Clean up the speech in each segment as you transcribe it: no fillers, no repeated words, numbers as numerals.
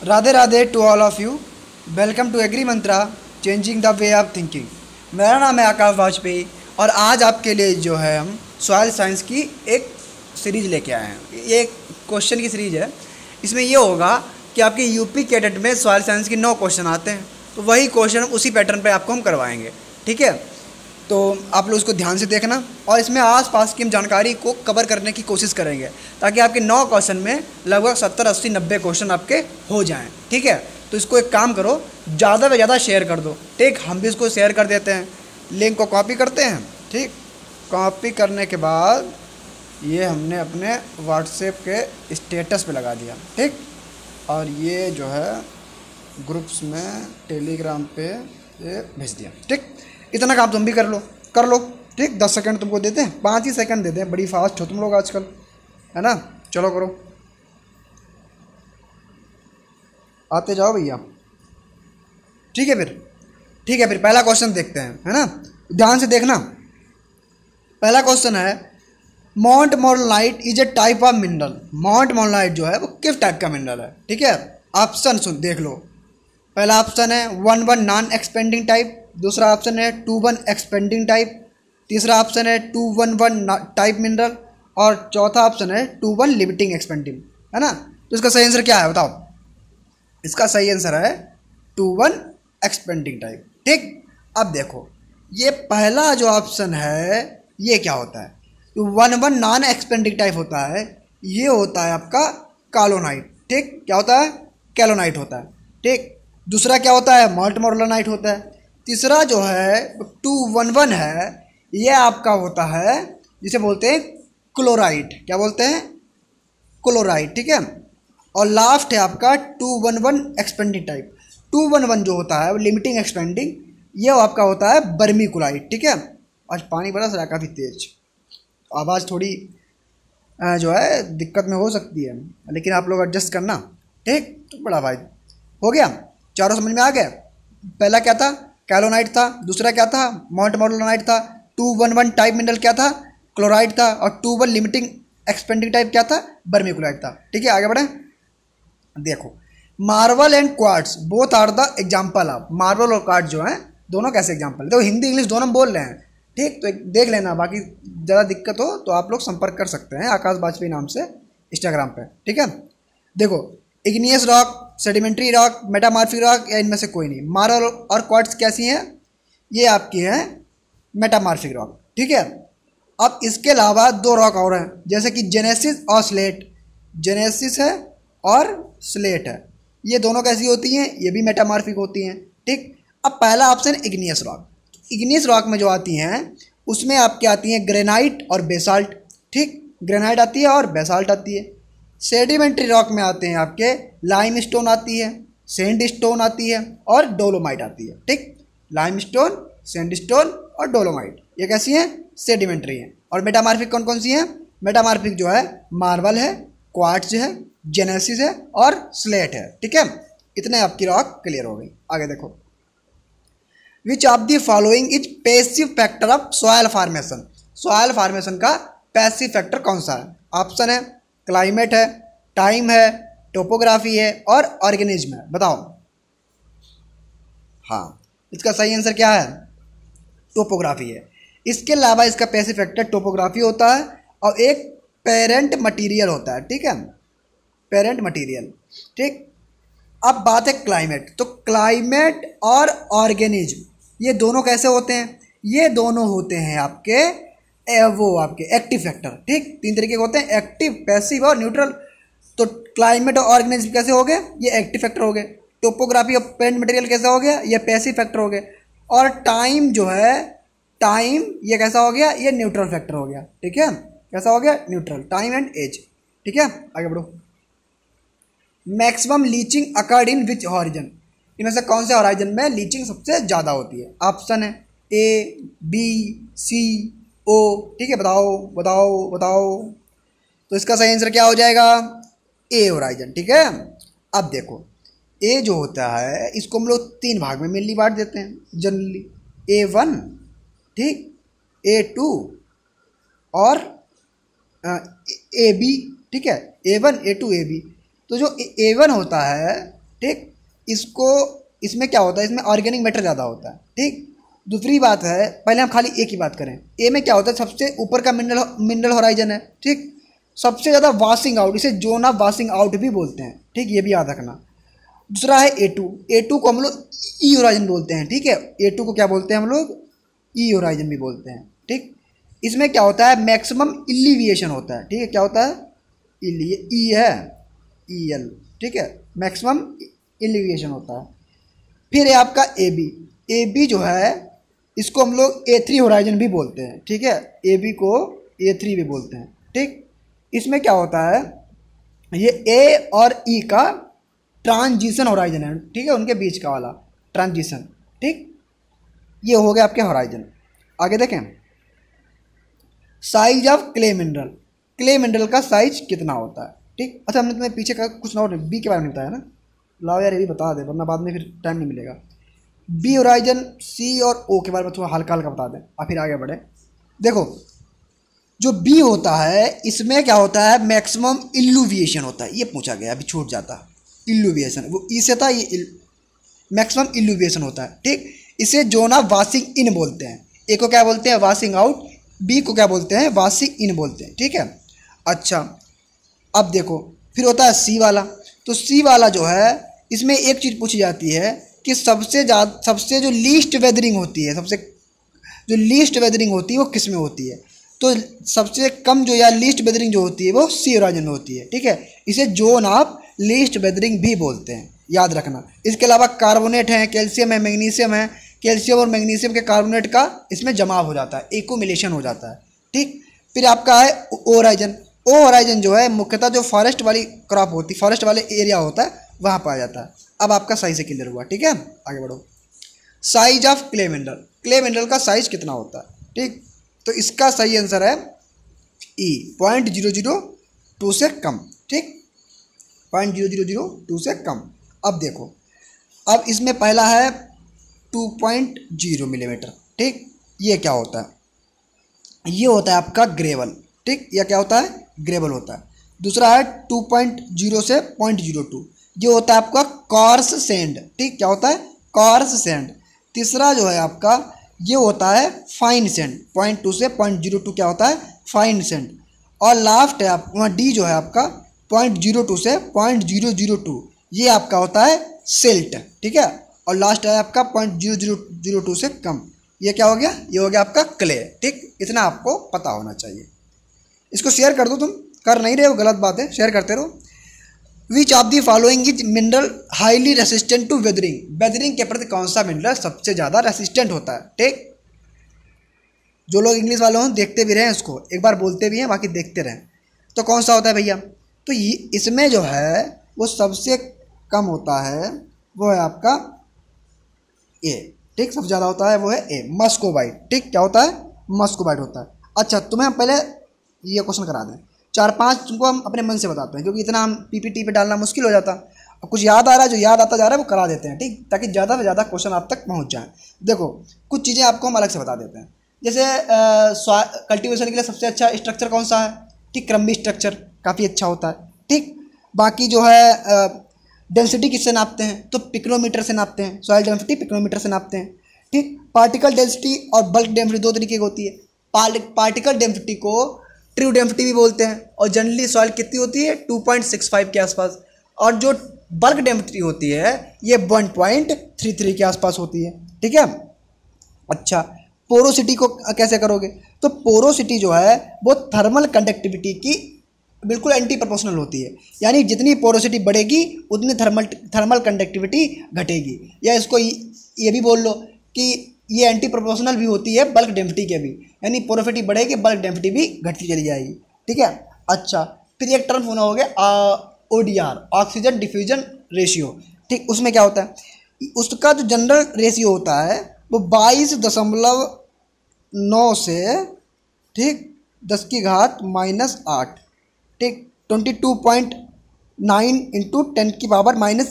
Radhe Radhe to all of you. Welcome to Agri Mantra, changing the way of thinking. मेरा नाम है आकाश वाजपेयी और आज आपके लिए जो है हम सॉइल साइंस की एक सीरीज़ लेके आए हैं। ये एक क्वेश्चन की सीरीज़ है। इसमें ये होगा कि आपके यूपी कैडेट में सॉइल साइंस के 9 क्वेश्चन आते हैं, तो वही क्वेश्चन उसी पैटर्न पे आपको हम करवाएंगे। ठीक है, तो आप लोग उसको ध्यान से देखना और इसमें आसपास की हम जानकारी को कवर करने की कोशिश करेंगे ताकि आपके 9 क्वेश्चन में लगभग 70, 80, 90 क्वेश्चन आपके हो जाएं। ठीक है, तो इसको एक काम करो, ज़्यादा से ज़्यादा शेयर कर दो। ठीक, हम भी इसको शेयर कर देते हैं। लिंक को कॉपी करते हैं। ठीक, कॉपी करने के बाद ये हमने अपने व्हाट्सएप के स्टेटस पे लगा दिया। ठीक, और ये जो है ग्रुप्स में टेलीग्राम पे ये भेज दिया। ठीक, इतना काम तुम भी कर लो। ठीक, 10 सेकंड तुमको देते हैं, 5 ही सेकंड देते हैं। बड़ी फास्ट हो तुम लोग आजकल, है ना। चलो करो, आते जाओ भैया। ठीक है फिर पहला क्वेश्चन देखते हैं, है ना। ध्यान से देखना। पहला क्वेश्चन है, montmorillonite is a type of mineral. Montmorillonite जो है वो किस टाइप का मिनरल है। ठीक है, ऑप्शन सुन देख लो। पहला ऑप्शन है 1-1 नॉन एक्सपेंडिंग टाइप, दूसरा ऑप्शन है 2-1 एक्सपेंडिंग टाइप, तीसरा ऑप्शन है 2-1-1 टाइप मिनरल और चौथा ऑप्शन है 2-1 लिमिटिंग एक्सपेंडिंग, है ना। तो इसका सही आंसर क्या है बताओ। इसका सही आंसर है 2-1 एक्सपेंडिंग टाइप। ठीक, अब देखो ये पहला जो ऑप्शन है ये क्या होता है। तो 1-1 नॉन एक्सपेंडिंग टाइप होता है, ये होता है आपका कालोनाइट। ठीक, क्या होता है, कैलोनाइट होता है। ठीक, दूसरा क्या होता है, माल्ट मोरलानाइट होता है। तीसरा जो है 2-1-1 है, ये आपका होता है जिसे बोलते हैं क्लोराइट। क्या बोलते हैं, क्लोराइट। ठीक है, और लास्ट है आपका 2-1-1 एक्सपेंडिंग टाइप। 2-1-1 जो होता है वो लिमिटिंग एक्सपेंडिंग, ये आपका होता है बर्मीकुलाइट। ठीक है, आज पानी बरस रहा है काफ़ी तेज, आवाज़ थोड़ी जो है दिक्कत में हो सकती है, लेकिन आप लोग एडजस्ट करना। ठीक, तो बड़ा भाई हो गया, चारों समझ में आ गया। पहला क्या था, कैलोनाइट था। दूसरा क्या था, माउंट मोरलानाइट था। 2-1-1 टाइप मिनरल क्या था, क्लोराइड था। और 2-1 लिमिटिंग एक्सपेंडिंग टाइप क्या था, बर्मीकुलाइट था। ठीक है, आगे बढ़े। देखो, marble and quartz both are the example of. Marble और क्वार्ट्स जो हैं दोनों कैसे एग्जाम्पल, देखो हिंदी इंग्लिश दोनों बोल रहे हैं। ठीक, तो देख लेना, बाकी ज़्यादा दिक्कत हो तो आप लोग संपर्क कर सकते हैं आकाश वाजपेयी नाम से इंस्टाग्राम पे। ठीक है, देखो igneous rock, sedimentary rock, metamorphic rock या इनमें से कोई नहीं। मार्बल और क्वार्ट्स कैसी हैं, ये आपकी हैं मेटामॉर्फिक रॉक। ठीक है, अब इसके अलावा 2 रॉक और हैं, जैसे कि जेनेसिस और स्लेट। जेनेसिस है और स्लेट है, ये दोनों कैसी होती हैं, ये भी मेटामॉर्फिक होती हैं। ठीक, अब पहला option igneous rock. Igneous rock में जो आती हैं उसमें आपकी आती हैं ग्रेनाइट और बेसाल्ट। ठीक, ग्रेनाइट आती है और बेसाल्ट आती है। सेडिमेंट्री रॉक में आते हैं आपके लाइमस्टोन आती है, सैंडस्टोन आती है और डोलोमाइट आती है। ठीक, लाइमस्टोन, सैंडस्टोन और डोलोमाइट ये कैसी हैं, सेडिमेंट्री हैं। और मेटामॉर्फिक कौन कौन सी हैं, मेटामॉर्फिक जो है मार्बल है, क्वार्ट्ज है, जेनेसिस है और स्लेट है। ठीक है, इतने आपकी रॉक क्लियर हो गई। आगे देखो, which of the following is passive factor of soil formation. Soil formation का पैसिव फैक्टर कौन सा है। ऑप्शन है क्लाइमेट है, टाइम है, टोपोग्राफी है और ऑर्गेनिज्म है। बताओ। हाँ, इसका सही आंसर क्या है, टोपोग्राफी है। इसके अलावा इसका पैसिव फैक्टर टोपोग्राफी होता है और एक पेरेंट मटेरियल होता है। ठीक है, पेरेंट मटेरियल। ठीक, अब बात है क्लाइमेट। तो क्लाइमेट और ऑर्गेनिज्म ये दोनों कैसे होते हैं, ये दोनों होते हैं आपके वो आपके एक्टिव फैक्टर। ठीक, 3 तरीके के होते हैं, एक्टिव, पैसिव और न्यूट्रल। तो क्लाइमेट और ऑर्गेनिज्म कैसे हो गए, ये एक्टिव फैक्टर हो गए। टोपोग्राफी और पेरेंट मटेरियल कैसा हो गया, ये पैसिव फैक्टर हो गए। और टाइम जो है, टाइम ये कैसा हो गया, ये न्यूट्रल फैक्टर हो गया। ठीक है, कैसा हो गया, न्यूट्रल, टाइम एंड एज। ठीक है, आगे बढ़ो। Maximum leaching occurred in which horizon. इनमें से कौन से हॉराइजन में लीचिंग सबसे ज़्यादा होती है। ऑप्शन है ए, बी, सी, ओ। ठीक है, बताओ। तो इसका सही आंसर क्या हो जाएगा, ए होराइजन। ठीक है, अब देखो ए जो होता है इसको हम लोग 3 भाग में मेनली बांट देते हैं जनरली, A1, ठीक, A2 और AB। ठीक है, A1, A2, AB। तो जो A1 होता है ठीक। इसको इसमें क्या होता है, इसमें ऑर्गेनिक मैटर ज़्यादा होता है, ठीक। दूसरी बात है, पहले हम खाली ए की बात करें। ए में क्या होता है, सबसे ऊपर का मिनरल होराइजन है, ठीक। सबसे ज़्यादा वाशिंग आउट, इसे जोन ऑफ वाशिंग आउट भी बोलते हैं, ठीक, ये भी याद रखना। दूसरा है ए टू। ए टू को हम लोग ई होराइजन बोलते हैं, ठीक है। ए टू को क्या बोलते हैं हम लोग, ई होराइजन भी बोलते हैं, ठीक। इसमें क्या होता है, मैक्सिमम इलिविएशन होता है, ठीक है। क्या होता है, ई है, ई एल, ठीक है, मैक्सिमम इलिविएशन होता है। फिर है आपका ए बी। ए बी जो है इसको हम लोग A3 होराइजन भी बोलते हैं, ठीक है। ए बी को A3 भी बोलते हैं, ठीक। इसमें क्या होता है, ये ए और ई का ट्रांजिशन होराइजन है, ठीक है, उनके बीच का वाला ट्रांजिशन, ठीक। ये हो गया आपके होराइजन। आगे देखें, size of clay mineral. Clay mineral का साइज कितना होता है, ठीक। अच्छा, हमने तुम्हें पीछे का कुछ और बी के बारे में बताया ना, लाओ यार ये भी बता दे, वरना बाद में फिर टाइम नहीं मिलेगा। बी होराइजन, सी और ओ के बारे में थोड़ा हल्का हल्का बता दें और फिर आगे बढ़े। देखो, जो बी होता है इसमें क्या होता है, मैक्सिमम इल्यूविएशन होता है। ये पूछा गया, अभी छूट जाता, इल्यूविएशन वो ई से था, ये मैक्सिमम इल्यूविएशन होता है, ठीक। इसे जोन ऑफ वाशिंग इन बोलते हैं। ए को क्या बोलते हैं, वाशिंग आउट। बी को क्या बोलते हैं, वाशिंग इन बोलते हैं, ठीक है। अच्छा, अब देखो फिर होता है सी वाला। तो सी वाला जो है, इसमें एक चीज़ पूछी जाती है कि सबसे जो लीस्ट वेदरिंग होती है, सबसे जो लीस्ट वेदरिंग होती है वो किस में होती है। तो सबसे कम जो या लीस्ट वेदरिंग जो होती है वो सी होराइजन में होती है, ठीक है। इसे जोन ऑफ लीस्ट वेदरिंग भी बोलते हैं, याद रखना। इसके अलावा कार्बोनेट हैं, कैल्शियम है, मैग्नीशियम है। कैल्शियम और मैग्नीशियम के कार्बोनेट का इसमें जमाव हो जाता है, एक्यूमुलेशन हो जाता है, ठीक। फिर आपका है ओ होराइजन। ओ होराइजन जो है मुख्यतः जो फॉरेस्ट वाली क्रॉप होती है, फॉरेस्ट वाले एरिया होता है, वहाँ पाया जाता है। अब आपका सही से क्लियर हुआ, ठीक है। आगे बढ़ो। Size of clay mineral. Clay mineral का साइज कितना होता है, ठीक। तो इसका सही आंसर है ई, 0.002 से कम, ठीक, 0.0002 से कम। अब देखो, अब इसमें पहला है 2.0 मिलीमीटर, ठीक। ये क्या होता है, ये होता है आपका ग्रेवल, ठीक। यह क्या होता है, ग्रेवल होता है। दूसरा है 2.0 से 0.02, ये होता है आपका कॉर्स सैंड, ठीक। क्या होता है, कॉर्स सैंड। तीसरा जो है आपका ये होता है फाइन सैंड, 0.2 से 0.02 क्या होता है, फाइन सैंड। और लास्ट है आप वहाँ डी जो है आपका 0.02 से 0.002, ये आपका होता है सिल्ट, ठीक है। और लास्ट है आपका 0.0002 से कम, ये क्या हो गया, ये हो गया आपका क्ले, ठीक। इतना आपको पता होना चाहिए। इसको शेयर कर दो, तुम कर नहीं रहे हो, गलत बात है, शेयर करते रहो। Which of the following is mineral highly resistant to weathering. Weathering के प्रति कौन सा मिनरल सबसे ज़्यादा रेसिस्टेंट होता है, ठीक। जो लोग इंग्लिश वाले हों देखते भी रहें, इसको एक बार बोलते भी हैं, बाकी देखते रहें। तो कौन सा होता है भैया, तो इसमें जो है वो सबसे कम होता है, वो है आपका ए, ठीक। सबसे ज़्यादा होता है वो है ए, मस्कोबाइट, ठीक। क्या होता है, मस्कोबाइट होता है। अच्छा, तुम्हें हम पहले ये क्वेश्चन करा दें, 4-5 तुमको हम अपने मन से बताते हैं, क्योंकि इतना हम पीपीटी पे डालना मुश्किल हो जाता। अब कुछ याद आ रहा है, जो याद आता जा रहा है वो करा देते हैं, ठीक, ताकि ज़्यादा से ज़्यादा क्वेश्चन आप तक पहुंच जाए। देखो, कुछ चीज़ें आपको हम अलग से बता देते हैं। जैसे कल्टीवेशन के लिए सबसे अच्छा स्ट्रक्चर कौन सा है, ठीक, क्रम्बी स्ट्रक्चर काफ़ी अच्छा होता है, ठीक। बाकी जो है डेंसिटी किससे नापते हैं, तो पिक्रोमीटर से नापते हैं, सॉइल डेंसिटी पिक्रोमीटर से नापते हैं, ठीक। पार्टिकल डेंसिटी और बल्क डेंसिटी दो तरीके की होती है। पार्टिकल डेंसिटी को ट्रू डेंसिटी भी बोलते हैं, और जनरली सॉइल कितनी होती है, 2.65 के आसपास। और जो बल्क डेंसिटी होती है ये 1.33 के आसपास होती है, ठीक है। अच्छा, पोरोसिटी को कैसे करोगे, तो पोरोसिटी जो है वो थर्मल कंडक्टिविटी की बिल्कुल एंटी प्रोपोर्शनल होती है, यानी जितनी पोरोसिटी बढ़ेगी उतनी थर्मल कंडक्टिविटी घटेगी। या इसको ये भी बोल लो कि ये एंटी प्रोपोर्शनल भी होती है बल्क डेंसिटी के भी, यानी पोरोसिटी बढ़ेगी बल्क डेंसिटी भी घटती चली जाएगी, ठीक है। अच्छा, फिर एक टर्म होना हो गया ODR, ऑक्सीजन डिफ्यूजन रेशियो, ठीक। उसमें क्या होता है, उसका जो जनरल रेशियो होता है वो 22.9 से, ठीक, 10⁻⁻8, ठीक, 22.9 इंटू 10⁻⁸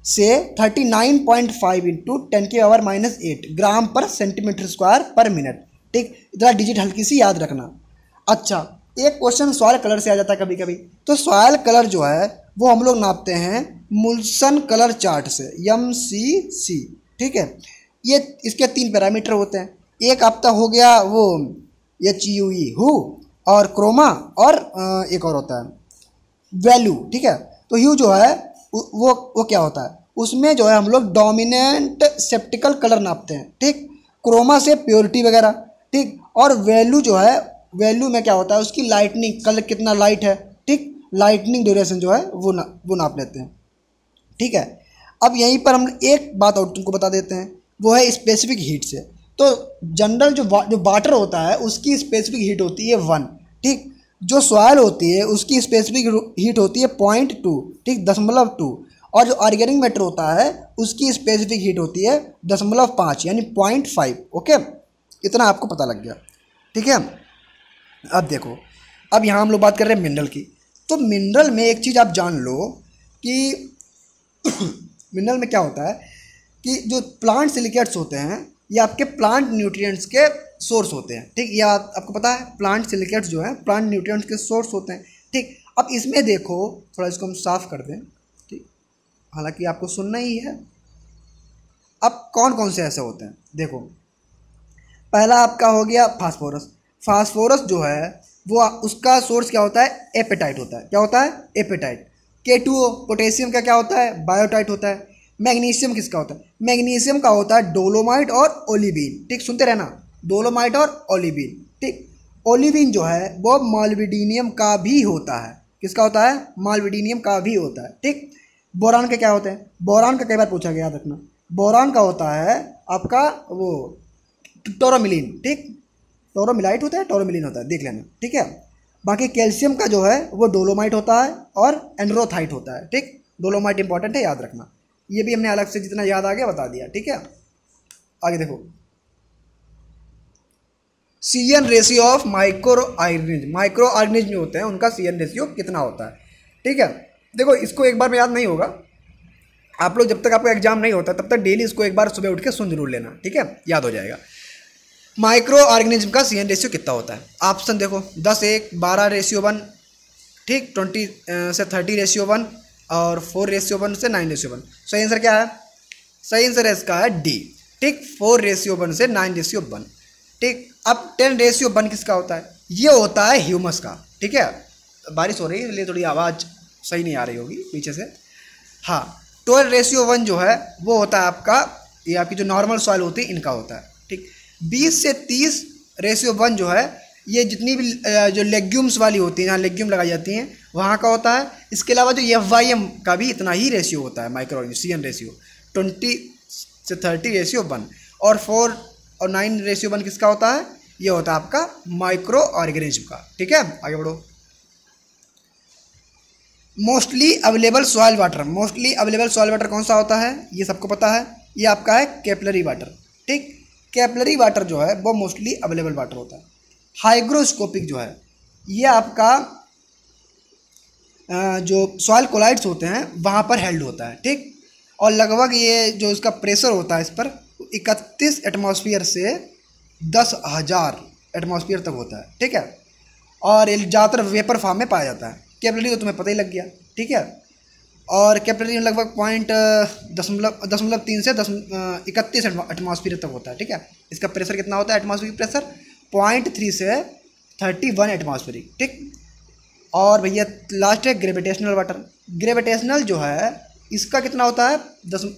से 39.5 इंटू 10⁻⁸ ग्राम पर सेंटीमीटर स्क्वायर पर मिनट, ठीक। इतना डिजिट हल्की सी याद रखना। अच्छा, एक क्वेश्चन सॉइल कलर से आ जाता है कभी कभी। तो सॉइल कलर जो है वो हम लोग नापते हैं मुल्सन कलर चार्ट से, MCC, ठीक है। ये इसके 3 पैरामीटर होते हैं। एक आपका हो गया वो HUE हु, और क्रोमा, और एक और होता है वैल्यू, ठीक है। तो ह्यू जो है वो क्या होता है, उसमें जो है हम लोग डोमिनेंट सेप्टिकल कलर नापते हैं, ठीक। क्रोमा से प्योरिटी वगैरह, ठीक। और वैल्यू जो है, वैल्यू में क्या होता है उसकी लाइटनिंग, कलर कितना लाइट है, ठीक, लाइटनिंग ड्यूरेशन जो है वो नाप लेते हैं, ठीक है। अब यहीं पर हम एक बात और तुमको बता देते हैं, वो है स्पेसिफिक हीट से। तो जनरल जो वाटर होता है उसकी स्पेसिफिक हीट होती है 1, ठीक। जो सॉइल होती है उसकी स्पेसिफिक हीट होती है 0.2, ठीक, 0.2। और जो ऑर्गेनिक मैटर होता है उसकी स्पेसिफिक हीट होती है 0.5 यानी 0.5। ओके, इतना आपको पता लग गया, ठीक है। अब देखो, अब यहाँ हम लोग बात कर रहे हैं मिनरल की। तो मिनरल में एक चीज़ आप जान लो कि मिनरल में क्या होता है कि जो प्लांट सिलिकेट्स होते हैं ये आपके प्लांट न्यूट्रिएंट्स के सोर्स होते हैं, ठीक। ये आपको पता है, प्लांट सिलिकेट्स जो हैं प्लांट न्यूट्रिएंट्स के सोर्स होते हैं, ठीक। अब इसमें देखो, थोड़ा इसको हम साफ कर दें, ठीक, हालांकि आपको सुनना ही है। अब कौन कौन से ऐसे होते हैं देखो, पहला आपका हो गया फास्फोरस। फास्फोरस जो है वो उसका सोर्स क्या होता है, एपेटाइट होता है। क्या होता है, एपेटाइट। K2O पोटेशियम का क्या होता है, बायोटाइट होता है। मैग्नीशियम किसका होता है, मैग्नीशियम का होता है डोलोमाइट और ओलिवीन, ठीक, सुनते रहना, डोलोमाइट और ओलिवीन, ठीक। ओलिवीन जो है वो मॉल्बिडिनियम का भी होता है। किसका होता है, मॉल्बिडिनियम का भी होता है, ठीक। बोरान के क्या होते हैं, बोरान का कई बार पूछा गया, याद रखना। बोरान का होता है आपका वो टोरोमिलिन, ठीक, टोरोमिलाइट होता है, टोरोमिलिन होता है, देख लेना, ठीक है। बाकी कैल्शियम का जो है वो डोलोमाइट होता है और एंड्रोथाइट होता है, ठीक। डोलोमाइट इंपॉर्टेंट है, याद रखना। ये भी हमने अलग से जितना याद आ गया बता दिया, ठीक है। आगे देखो, CN ratio of micro organism जो होते हैं उनका CN रेशियो कितना होता है, ठीक है। देखो, इसको एक बार में याद नहीं होगा, आप लोग जब तक आपका एग्जाम नहीं होता तब तक डेली इसको एक बार सुबह उठ के सुन जरूर लेना, ठीक है, याद हो जाएगा। माइक्रो ऑर्गेनिज्म का CN रेशियो कितना होता है, ऑप्शन देखो, 10:1, 12:1, ठीक, 20 से 30:1, और 4:1 से 9:1। सही आंसर क्या है, सही आंसर है इसका है D, ठीक, 4:1 से 9:1, ठीक। अब 10:1 किसका होता है, ये होता है ह्यूमस का, ठीक है। बारिश हो रही है इसलिए थोड़ी आवाज़ सही नहीं आ रही होगी पीछे से। हाँ, 12:1 जो है वो होता है आपका, ये आपकी जो नॉर्मल सॉइल होती है इनका होता है, ठीक। 20 से 30:1 जो है ये जितनी भी जो लेग्यूम्स वाली होती है, जहाँ लेग्यूम लगाई जाती हैं वहाँ का होता है। इसके अलावा जो FYM का भी इतना ही रेशियो होता है, माइक्रो CN रेशियो 20 से 30:1, और 4 और 9:1 किसका होता है, ये होता है आपका माइक्रो ऑर्गेनिज्म का, ठीक है। आगे बढ़ो, मोस्टली अवेलेबल सॉइल वाटर कौन सा होता है, ये सबको पता है, ये आपका है कैपिलरी वाटर, ठीक। कैपिलरी वाटर जो है वो मोस्टली अवेलेबल वाटर होता है। हाइग्रोस्कोपिक जो है ये आपका जो सॉइल कोलाइड्स होते हैं वहाँ पर हेल्ड होता है, ठीक। और लगभग ये जो इसका प्रेशर होता है इस पर 31 एटमॉस्फेयर से 10,000 एटमॉस्फेयर तक होता है, ठीक है। और ये ज़्यादातर वेपर फॉर्म में पाया जाता है। कैपिलरी तो तुम्हें पता ही लग गया, ठीक है। और कैपिलरी में लगभग 0.3 से 31 एटमॉस्फेयर तक होता है, ठीक है। इसका प्रेशर कितना होता है, एटमॉस्फेरिक प्रेशर 0.3 से 31 एटमॉस्फेरिक, ठीक। और भैया लास्ट है ग्रेविटेशनल वाटर। ग्रेविटेशनल जो है इसका कितना होता है,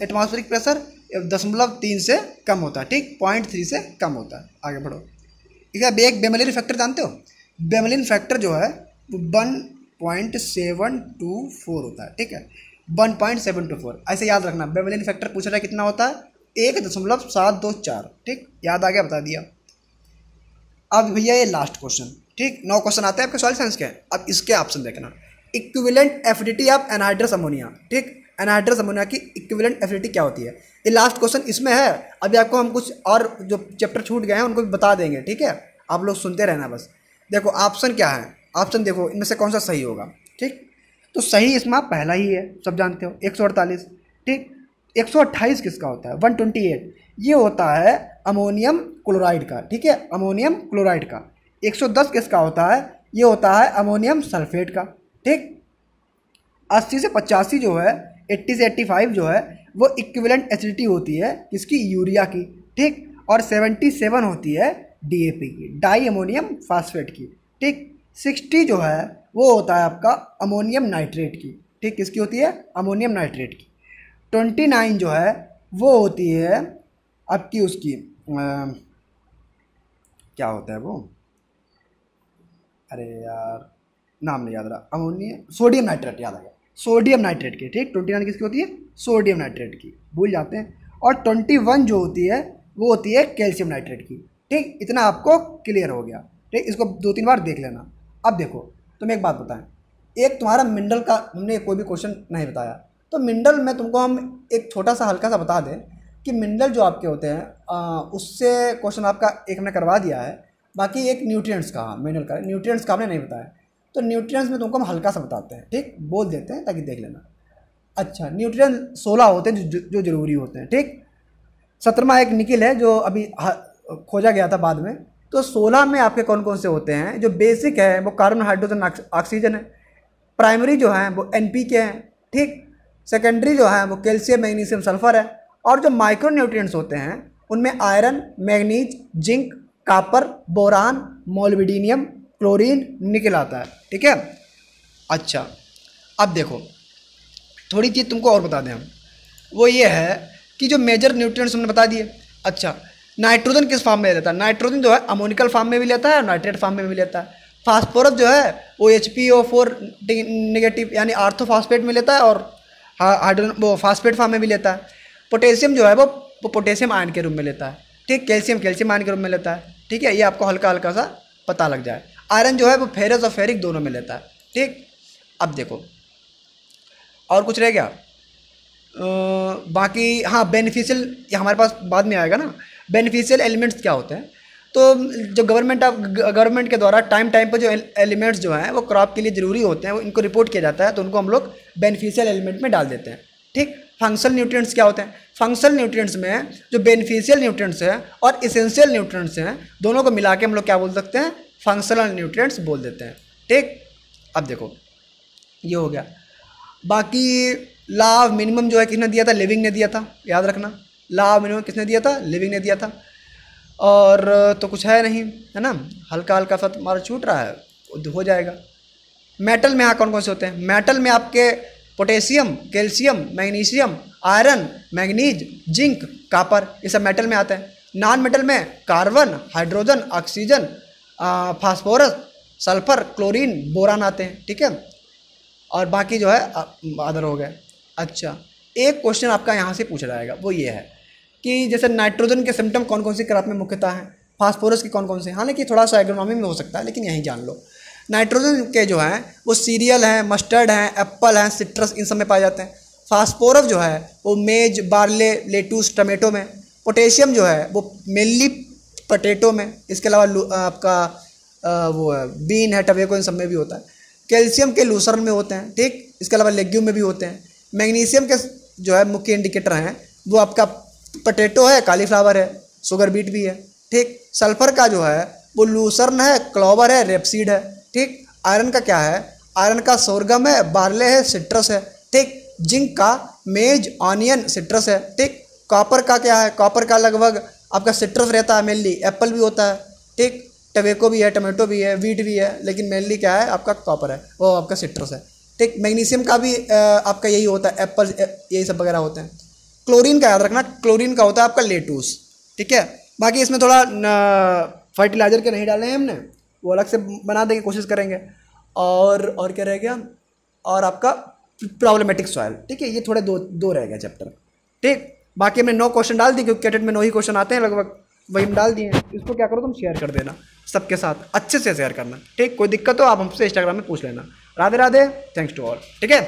एटमॉस्फेरिक प्रेशर 0.3 से कम होता है, ठीक, 0.3 से कम होता है। आगे बढ़ो, ठीक है। एक बेमेलिन फैक्टर जानते हो, बेमेलिन फैक्टर जो है वो 1.724 होता है, ठीक है, 1.724। ऐसे याद रखना, बेमेलिन फैक्टर पूछ रहा है कितना होता है, 1.724, ठीक, याद आ गया, बता दिया। अब भैया ये लास्ट क्वेश्चन, ठीक, 9 क्वेश्चन आते हैं आपके सॉइल साइंस के। अब इसके ऑप्शन देखना, equivalent affinity of anhydrous ammonia, ठीक, एनहाइड्रस अमोनिया की इक्विवेलेंट एफिनिटी क्या होती है, ये लास्ट क्वेश्चन इसमें है। अभी आपको हम कुछ और जो चैप्टर छूट गए हैं उनको भी बता देंगे, ठीक है, आप लोग सुनते रहना बस। देखो ऑप्शन क्या है, ऑप्शन देखो इनमें से कौन सा सही होगा, ठीक। तो सही इसमें पहला ही है, सब जानते हो, 148, ठीक। 128 किसका होता है, 128 ये होता है अमोनियम क्लोराइड का, ठीक है, अमोनियम क्लोराइड का। 110 किसका होता है, ये होता है अमोनियम सल्फेट का। ठीक, 80 से 85 जो है, 80 से 85 जो है वो इक्विवेलेंट एसिडिटी होती है किसकी, यूरिया की। ठीक, और 77 होती है DAP की, डाई अमोनियम फास्फेट की। ठीक, 60 जो है वो होता है आपका अमोनियम नाइट्रेट की। ठीक, किसकी होती है, अमोनियम नाइट्रेट की। 29 जो है वो होती है आपकी उसकी क्या होता है वो, अरे यार नाम नहीं याद रहा, अमोनियम सोडियम नाइट्रेट, याद आ गया, सोडियम नाइट्रेट की। ठीक, 29 किसकी होती है, सोडियम नाइट्रेट की, भूल जाते हैं। और 21 जो होती है वो होती है कैल्शियम नाइट्रेट की। ठीक, इतना आपको क्लियर हो गया। ठीक, इसको 2-3 बार देख लेना। अब देखो तुम एक बात बताएं, एक तुम्हारा मिनरल का हमने कोई भी क्वेश्चन नहीं बताया, तो मिनरल में तुमको हम एक छोटा सा हल्का सा बता दें कि मिनरल जो आपके होते हैं उससे क्वेश्चन आपका एक हमने करवा दिया है। बाकी एक न्यूट्रिएंट्स का, मिनरल का न्यूट्रिएंट्स का हमने नहीं बताया, तो न्यूट्रिएंट्स में तुमको हम हल्का सा बताते हैं। ठीक, बोल देते हैं ताकि देख लेना। अच्छा, न्यूट्रिएंट 16 होते हैं जो जरूरी होते हैं। ठीक, 17वां एक निकिल है जो अभी खोजा गया था बाद में। तो 16 में आपके कौन कौन से होते हैं, जो बेसिक है वो कार्बन हाइड्रोजन ऑक्सीजन है, प्राइमरी जो है वो NPK हैं। ठीक, सेकेंडरी जो है वो कैल्शियम मैग्नीशियम सल्फर है, और जो माइक्रो न्यूट्रिएंट्स होते हैं उनमें iron, manganese, zinc, copper, boron, molybdenum, chlorine, निकल आता है। ठीक है। अच्छा, अब देखो थोड़ी चीज़ तुमको और बता दें हम, वो ये है कि जो मेजर न्यूट्रिएंट्स हमने बता दिए। अच्छा, नाइट्रोजन किस फॉर्म में लेता है, नाइट्रोजन जो है अमोनिकल फॉर्म में भी लेता है और नाइट्रेट फॉर्म में भी लेता है। फास्फोरस जो है वो HPO4 नेगेटिव यानी आर्थोफॉस्फेट में लेता है और हाइड्रोजन वो फास्फेट फॉर्म में भी लेता है। पोटेशियम जो है वो पोटेशियम आयन के रूप में लेता है। ठीक, कैल्शियम आयन के रूप में लेता है। ठीक है, ये आपको हल्का हल्का सा पता लग जाए। आयरन जो है वो फेरस और फेरिक दोनों में लेता है। ठीक, अब देखो और कुछ रह गया बाकी, हाँ बेनिफिशियल ये हमारे पास बाद में आएगा ना। बेनिफिशियल एलिमेंट्स क्या होते हैं, तो जो गवर्नमेंट के द्वारा टाइम पर जो एलिमेंट्स जो हैं वो क्रॉप के लिए ज़रूरी होते हैं, वो इनको रिपोर्ट किया जाता है, तो उनको हम लोग बेनिफिशियल एलिमेंट में डाल देते हैं। ठीक, फंक्शनल न्यूट्रिएंट्स क्या होते हैं, फंक्शनल न्यूट्रिएंट्स में जो बेनिफिशियल न्यूट्रिएंट्स हैं और इसेंशियल न्यूट्रिएंट्स हैं दोनों को मिला के हम लोग क्या बोल सकते हैं, फंक्शनल न्यूट्रिएंट्स बोल देते हैं। ठीक, अब देखो ये हो गया। बाकी लॉ ऑफ मिनिमम जो है किसने दिया था, लिविंग ने दिया था, याद रखना। लॉ ऑफ मिनिमम किसने दिया था, लिविंग ने दिया था। और तो कुछ है नहीं, है ना, हल्का हल्का सा तुम्हारा छूट रहा है, हो जाएगा। मेटल में यहाँ कौन कौन से होते हैं, मेटल में आपके potassium, calcium, magnesium, iron, manganese, zinc, copper, ये सब मेटल में आता है। नॉन मेटल में carbon, hydrogen, oxygen, phosphorus, sulphur, chlorine, boron आते हैं। ठीक है, और बाकी जो है अदर हो गए। अच्छा, एक क्वेश्चन आपका यहाँ से पूछा जाएगा, वो ये है कि जैसे नाइट्रोजन के सिम्टम कौन कौन सी क्रॉप में मुख्यतः हैं, फास्फोरस के कौन कौन से, हालांकि थोड़ा सा एग्रोनॉमी में हो सकता है लेकिन यहीं जान लो। नाइट्रोजन के जो हैं वो सीरियल हैं, मस्टर्ड हैं, एप्पल हैं, सिट्रस, इन सब में पाए जाते हैं। फास्फोरस जो है वो मेज, बार्ले, लेटूस, टमेटो में। पोटेशियम जो है वो मेनली पोटैटो में, इसके अलावा आपका वो है बीन है, टबेको, इन सब में भी होता है। कैल्शियम के लूसर्न में होते हैं। ठीक, इसके अलावा लेग्यूम में भी होते हैं। मैग्नीशियम के जो है मुख्य इंडिकेटर हैं वो आपका पोटैटो है, कालीफ्लावर है, शुगर बीट भी है। ठीक, सल्फर का जो है वो लूसर्न है, क्लोवर है, रेपसीड है। ठीक, आयरन का क्या है, आयरन का सोरगम है, बार्ले है, सिट्रस है। ठीक, जिंक का मेज, ऑनियन, सिट्रस है। ठीक, कॉपर का क्या है, कॉपर का लगभग आपका सिट्रस रहता है मेनली, एप्पल भी होता है। ठीक, टबेको भी है, टमाटो भी है, वीट भी है, लेकिन मेनली क्या है आपका कॉपर है, वो आपका सिट्रस है। ठीक, मैग्नीशियम का भी आपका यही होता है, एप्पल, यही सब वगैरह होते हैं। क्लोरीन का याद रखना, क्लोरीन का होता है आपका लेटूस। ठीक है, बाकी इसमें थोड़ा फर्टिलाइजर के नहीं डाले हैं हमने, वो अलग से बना देंगे, कोशिश करेंगे। और क्या रह गया, और आपका प्रॉब्लमेटिक सॉइल। ठीक है, ये थोड़े दो रह गया चैप्टर। ठीक, बाकी हमने 9 क्वेश्चन डाल दिए क्योंकि कैटेट में 9 ही क्वेश्चन आते हैं लगभग, वही हम डाल दिए हैं। इसको क्या करो तुम शेयर कर देना सबके साथ, अच्छे से शेयर करना। ठीक, कोई दिक्कत हो आप हमसे इंस्टाग्राम में पूछ लेना। Radhe Radhe, thanks to all. ठीक है।